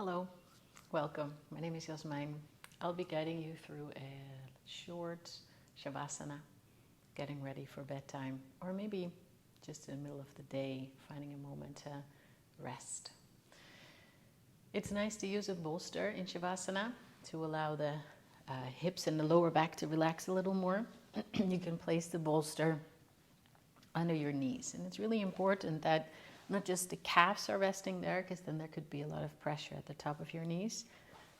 Hello, welcome. My name is Jasmijn. I'll be guiding you through a short Savasana, getting ready for bedtime, or maybe just in the middle of the day, finding a moment to rest. It's nice to use a bolster in Savasana to allow the hips and the lower back to relax a little more. You can place the bolster under your knees, and it's really important that not just the calves are resting there, because then there could be a lot of pressure at the top of your knees,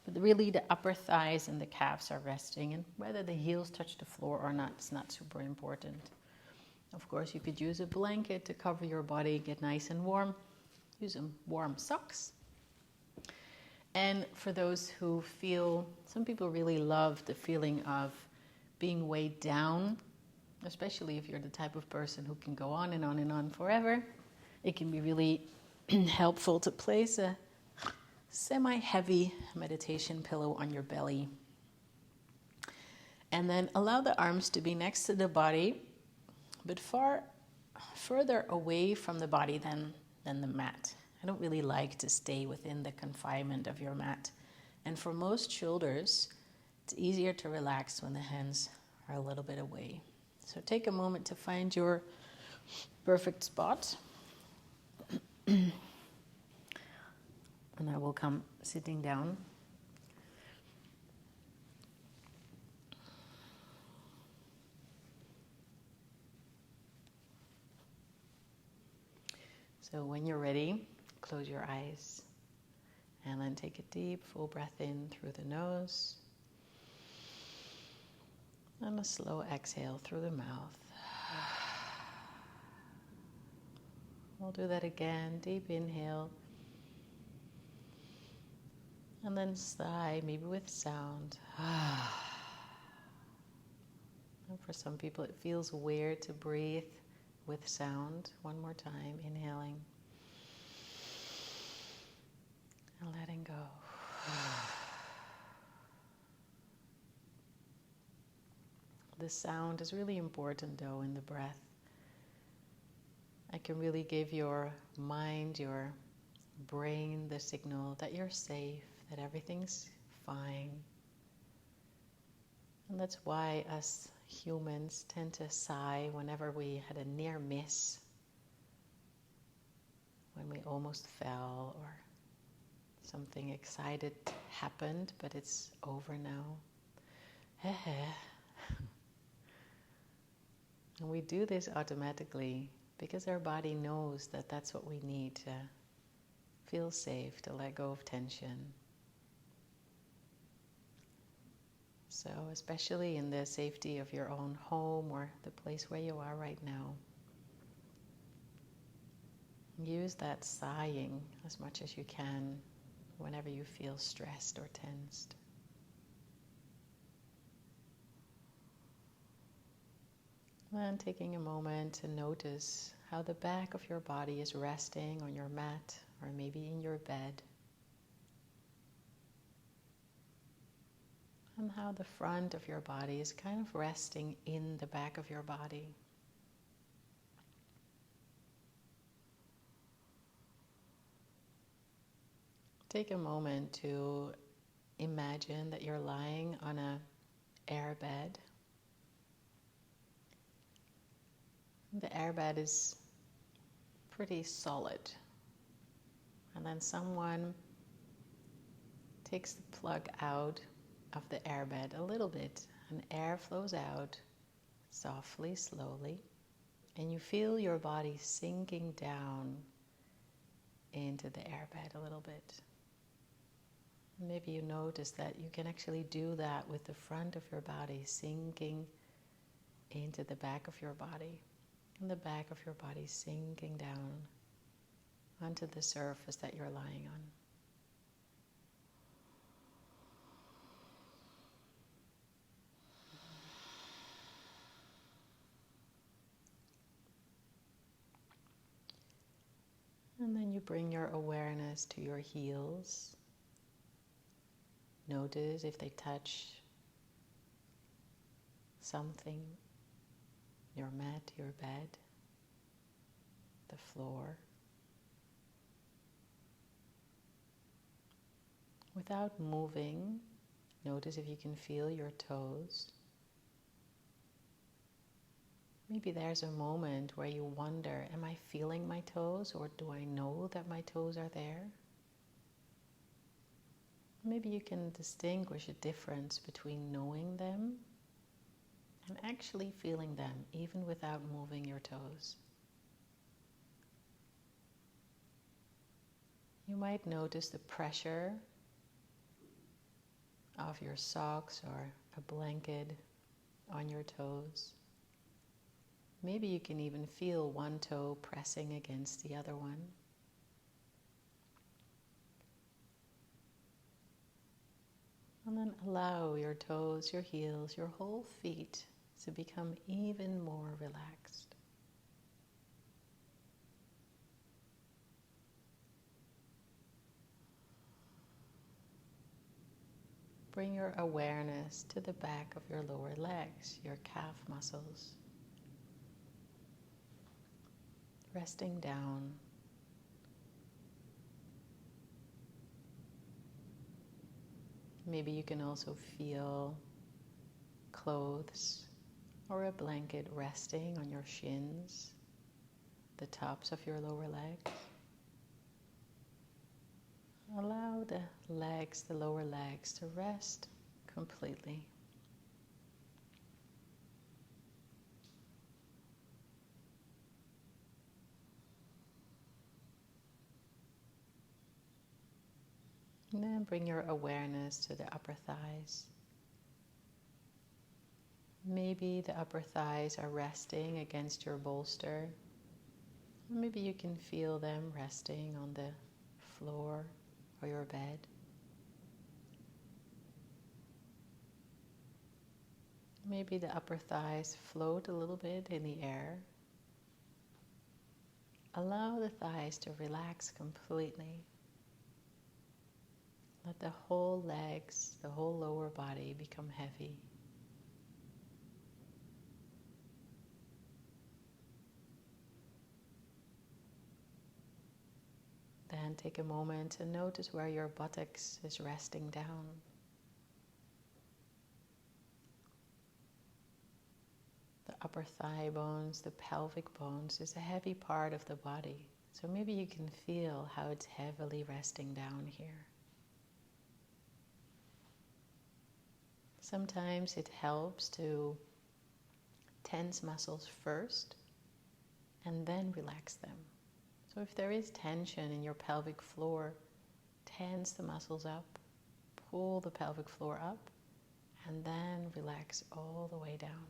but really the upper thighs and the calves are resting, and whether the heels touch the floor or not is not super important. Of course, you could use a blanket to cover your body, get nice and warm. Use some warm socks. And for those who feel, some people really love the feeling of being weighed down, especially if you're the type of person who can go on and on and on forever. It can be really helpful to place a semi-heavy meditation pillow on your belly. And then allow the arms to be next to the body, but further away from the body than the mat. I don't really like to stay within the confinement of your mat. And for most shoulders, it's easier to relax when the hands are a little bit away. So take a moment to find your perfect spot. And I will come sitting down. So when you're ready, close your eyes and then take a deep, full breath in through the nose and a slow exhale through the mouth. We'll do that again. Deep inhale. And then sigh, maybe with sound. And for some people, it feels weird to breathe with sound. One more time, inhaling. And letting go. The sound is really important, though, in the breath. I can really give your mind, your brain, the signal that you're safe, that everything's fine. And that's why us humans tend to sigh whenever we had a near miss, when we almost fell or something excited happened, but it's over now. And we do this automatically because our body knows that that's what we need to feel safe, to let go of tension. So especially in the safety of your own home or the place where you are right now, use that sighing as much as you can whenever you feel stressed or tensed. And taking a moment to notice how the back of your body is resting on your mat or maybe in your bed. And how the front of your body is kind of resting in the back of your body. Take a moment to imagine that you're lying on an airbed. The airbed is pretty solid. And then someone takes the plug out of the airbed a little bit, and air flows out softly, slowly, and you feel your body sinking down into the airbed a little bit. Maybe you notice that you can actually do that with the front of your body sinking into the back of your body, and the back of your body sinking down onto the surface that you're lying on. And then you bring your awareness to your heels. Notice if they touch something, your mat, your bed, the floor. Without moving, notice if you can feel your toes. Maybe there's a moment where you wonder, am I feeling my toes, or do I know that my toes are there? Maybe you can distinguish a difference between knowing them and actually feeling them, even without moving your toes. You might notice the pressure of your socks or a blanket on your toes. Maybe you can even feel one toe pressing against the other one. And then allow your toes, your heels, your whole feet to become even more relaxed. Bring your awareness to the back of your lower legs, your calf muscles. Resting down. Maybe you can also feel clothes or a blanket resting on your shins, the tops of your lower legs. Allow the legs, the lower legs, to rest completely. And then bring your awareness to the upper thighs. Maybe the upper thighs are resting against your bolster. Maybe you can feel them resting on the floor or your bed. Maybe the upper thighs float a little bit in the air. Allow the thighs to relax completely. Let the whole legs, the whole lower body become heavy. Then take a moment to notice where your buttocks is resting down. The upper thigh bones, the pelvic bones is a heavy part of the body. So maybe you can feel how it's heavily resting down here. Sometimes it helps to tense muscles first and then relax them. So if there is tension in your pelvic floor, tense the muscles up, pull the pelvic floor up, and then relax all the way down.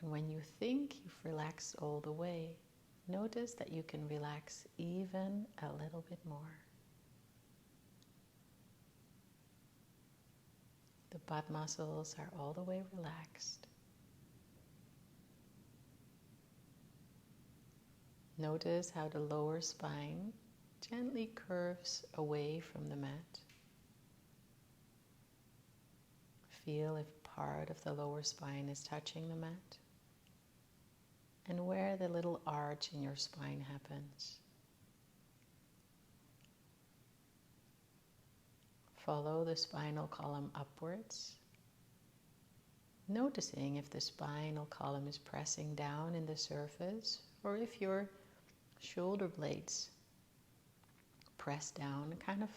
And when you think you've relaxed all the way, notice that you can relax even a little bit more. The butt muscles are all the way relaxed. Notice how the lower spine gently curves away from the mat. Feel if part of the lower spine is touching the mat, and where the little arch in your spine happens. Follow the spinal column upwards, noticing if the spinal column is pressing down in the surface or if your shoulder blades press down, kind of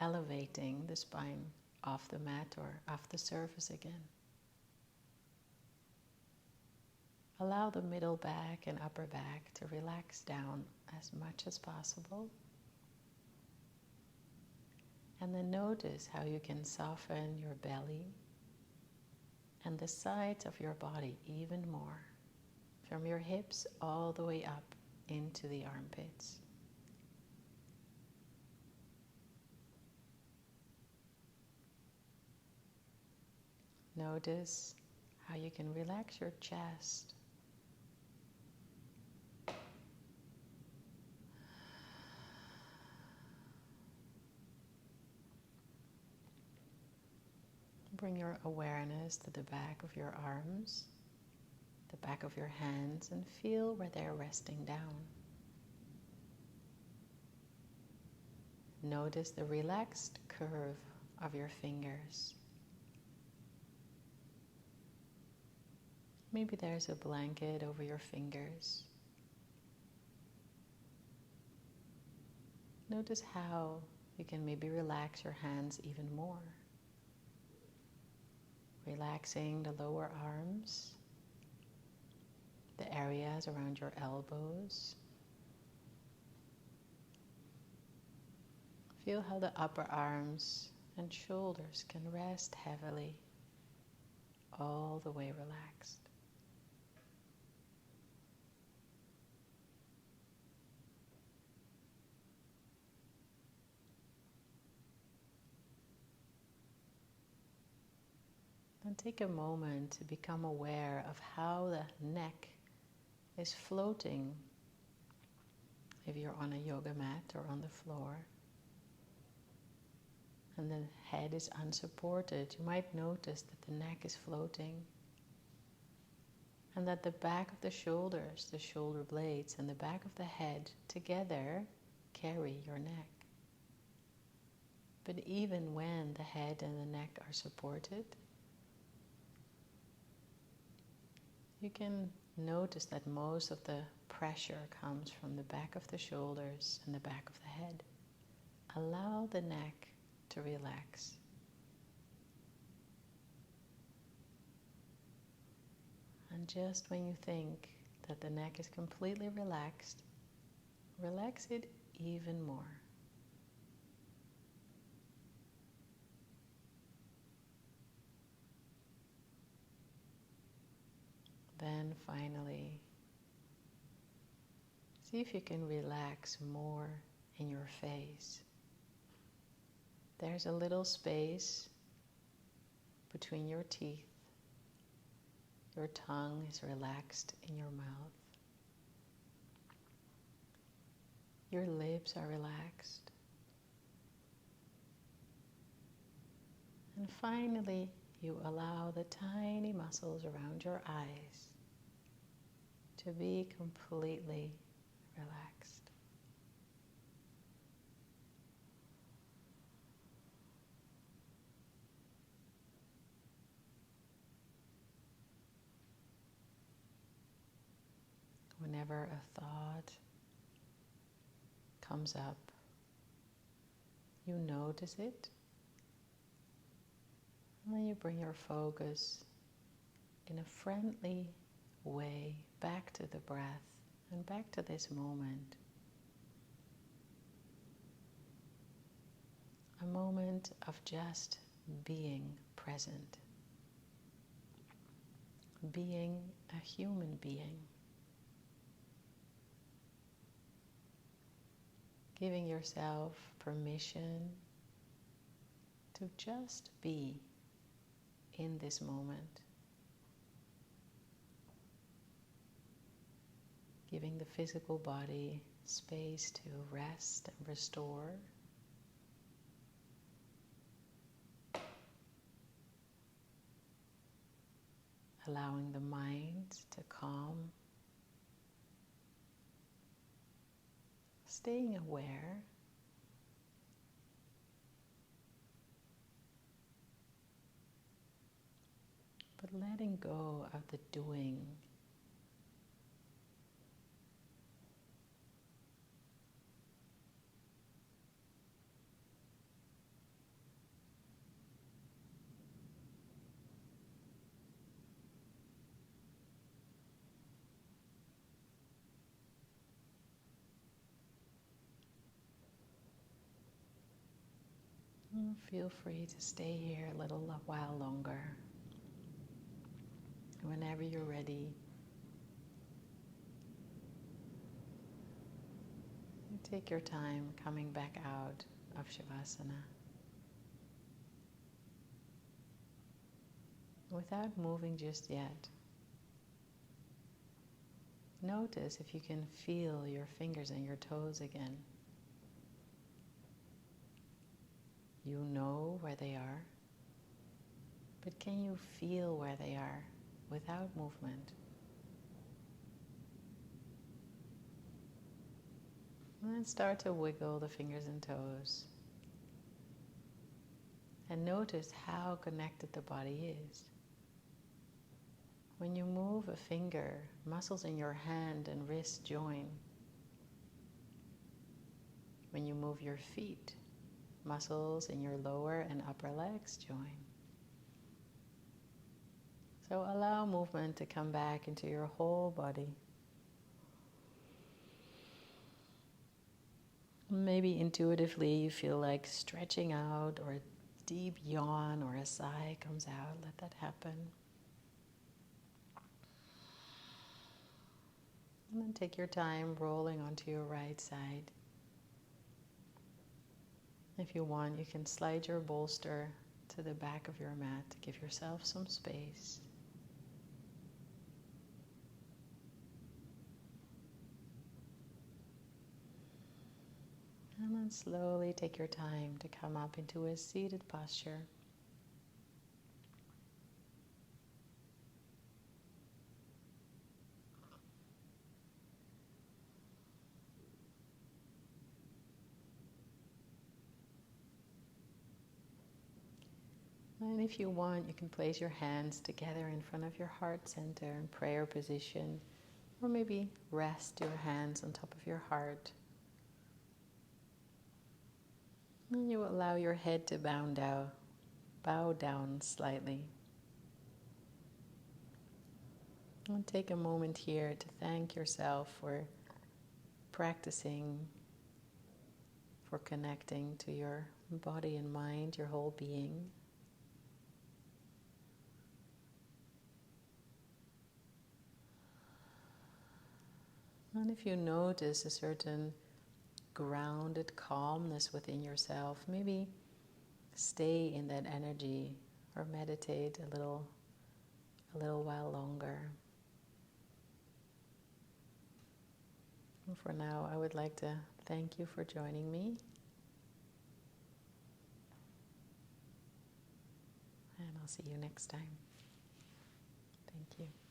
elevating the spine off the mat or off the surface again. Allow the middle back and upper back to relax down as much as possible. And then notice how you can soften your belly and the sides of your body even more, from your hips all the way up into the armpits. Notice how you can relax your chest. Bring your awareness to the back of your arms, the back of your hands, and feel where they're resting down. notice the relaxed curve of your fingers. Maybe there's a blanket over your fingers. Notice how you can maybe relax your hands even more. Relaxing the lower arms, the areas around your elbows. Feel how the upper arms and shoulders can rest heavily, all the way relaxed. And take a moment to become aware of how the neck is floating if you're on a yoga mat or on the floor. And the head is unsupported. You might notice that the neck is floating and that the back of the shoulders, the shoulder blades, and the back of the head together carry your neck. But even when the head and the neck are supported, you can notice that most of the pressure comes from the back of the shoulders and the back of the head. Allow the neck to relax. And just when you think that the neck is completely relaxed, relax it even more. Then finally, see if you can relax more in your face. There's a little space between your teeth. Your tongue is relaxed in your mouth. Your lips are relaxed. And finally, you allow the tiny muscles around your eyes to be completely relaxed. Whenever a thought comes up, you notice it. And then you bring your focus in a friendly way back to the breath and back to this moment. A moment of just being present. Being a human being. Giving yourself permission to just be in this moment. Giving the physical body space to rest and restore. Allowing the mind to calm. Staying aware. But letting go of the doing. Feel free to stay here a little while longer. Whenever you're ready, you take your time coming back out of Savasana. Without moving just yet, notice if you can feel your fingers and your toes again. You know where they are, but can you feel where they are without movement? And then start to wiggle the fingers and toes. And notice how connected the body is. When you move a finger, muscles in your hand and wrist join. When you move your feet, muscles in your lower and upper legs join. So allow movement to come back into your whole body. Maybe intuitively you feel like stretching out, or a deep yawn or a sigh comes out. Let that happen. And then take your time rolling onto your right side. If you want, you can slide your bolster to the back of your mat to give yourself some space. And then slowly take your time to come up into a seated posture. And if you want, you can place your hands together in front of your heart center in prayer position, or maybe rest your hands on top of your heart. And you allow your head to bow down slightly. And take a moment here to thank yourself for practicing, for connecting to your body and mind, your whole being. And if you notice a certain grounded calmness within yourself, maybe stay in that energy or meditate a little while longer. And for now, I would like to thank you for joining me. And I'll see you next time. Thank you.